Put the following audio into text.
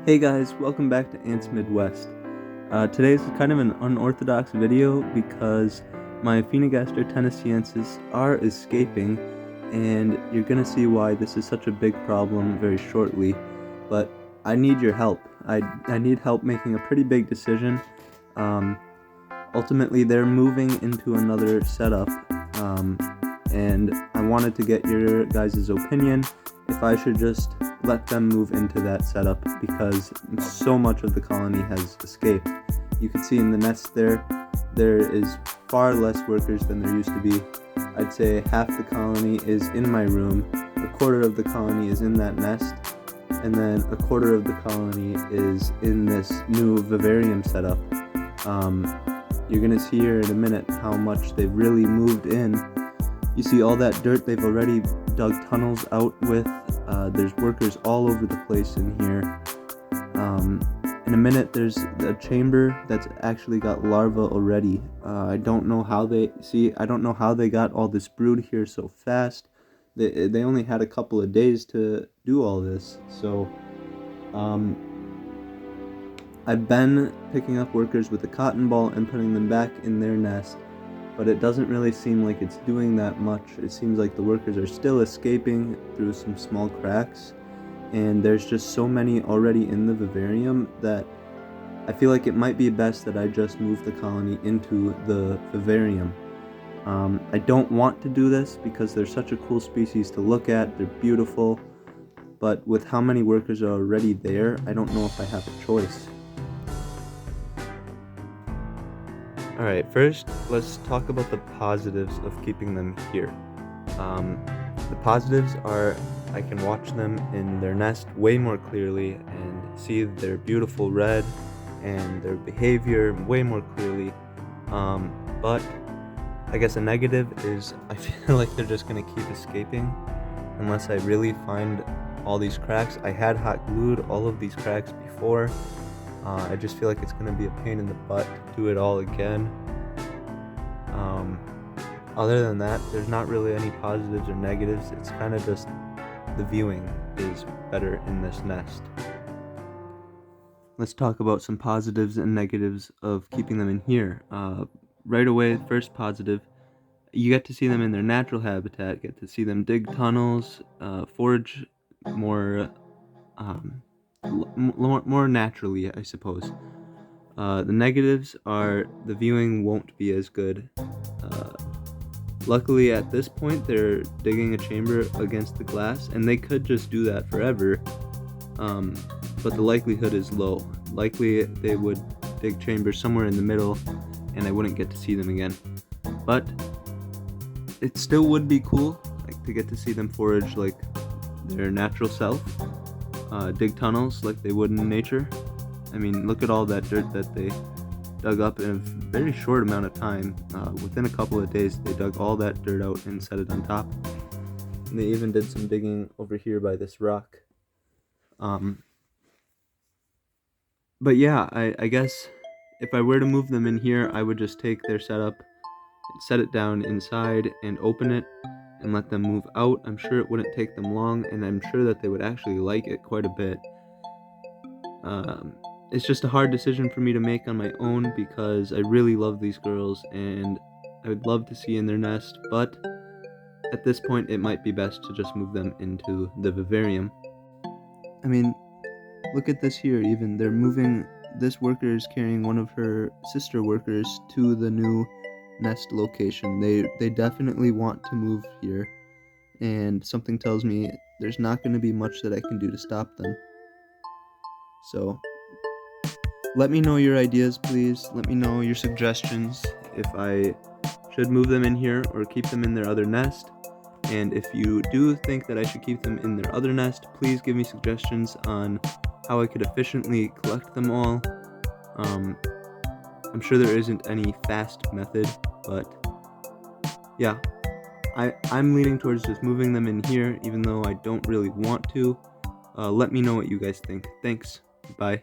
Hey guys, welcome back to Ants Midwest. Today's kind of an unorthodox video because my Aphaenogaster Tenneseensis are escaping, and you're gonna see why this is such a big problem very shortly. But I need your help. I need help making a pretty big decision. Ultimately, they're moving into another setup, and I wanted to get your guys' opinion if I should just let them move into that setup because so much of the colony has escaped. You can see in the nest there is far less workers than there used to be. I'd say half the colony is in my room, a quarter of the colony is in that nest, and then a quarter of the colony is in this new vivarium setup. You're gonna see here in a minute how much they've really moved in. You see all that dirt they've already dug tunnels out with. There's workers all over the place in here. In a minute, there's a chamber that's actually got larvae already. I don't know how they got all this brood here so fast. They only had a couple of days to do all this. So, I've been picking up workers with a cotton ball and putting them back in their nest, but it doesn't really seem like it's doing that much. It seems like the workers are still escaping through some small cracks, and there's just so many already in the vivarium that I feel like it might be best that I just move the colony into the vivarium. I don't want to do this because they're such a cool species to look at, they're beautiful, but with how many workers are already there, I don't know if I have a choice. Alright, first, let's talk about the positives of keeping them here. The positives are I can watch them in their nest way more clearly and see their beautiful red and their behavior way more clearly. But I guess a negative is I feel like they're just going to keep escaping unless I really find all these cracks. I had hot glued all of these cracks before. I just feel like it's going to be a pain in the butt to do it all again. Other than that, there's not really any positives or negatives. It's kind of just the viewing is better in this nest. Let's talk about some positives and negatives of keeping them in here. Right away, first positive, you get to see them in their natural habitat, get to see them dig tunnels, forage more more naturally, I suppose. The negatives are the viewing won't be as good. Luckily, at this point, they're digging a chamber against the glass, and they could just do that forever, but the likelihood is low. Likely, they would dig chambers somewhere in the middle, and I wouldn't get to see them again. But it still would be cool, like, to get to see them forage like their natural self. Dig tunnels like they would in nature. I mean, look at all that dirt that they dug up in a very short amount of time. Within a couple of days, they dug all that dirt out and set it on top. And they even did some digging over here by this rock. But yeah, I guess if I were to move them in here, I would just take their setup, set it down inside, and open it, and let them move out. I'm sure it wouldn't take them long, and I'm sure that they would actually like it quite a bit. It's just a hard decision for me to make on my own because I really love these girls and I would love to see in their nest, but at this point it might be best to just move them into the vivarium. I mean, look at this here even. They're moving, this worker is carrying one of her sister workers to the new nest location. They definitely want to move here, and something tells me there's not going to be much that I can do to stop them. So let me know your ideas, please. Let me know your suggestions if I should move them in here or keep them in their other nest. And if you do think that I should keep them in their other nest, please give me suggestions on how I could efficiently collect them all. I'm sure there isn't any fast method, but yeah, I'm leaning towards just moving them in here, even though I don't really want to. Let me know what you guys think. Thanks. Bye.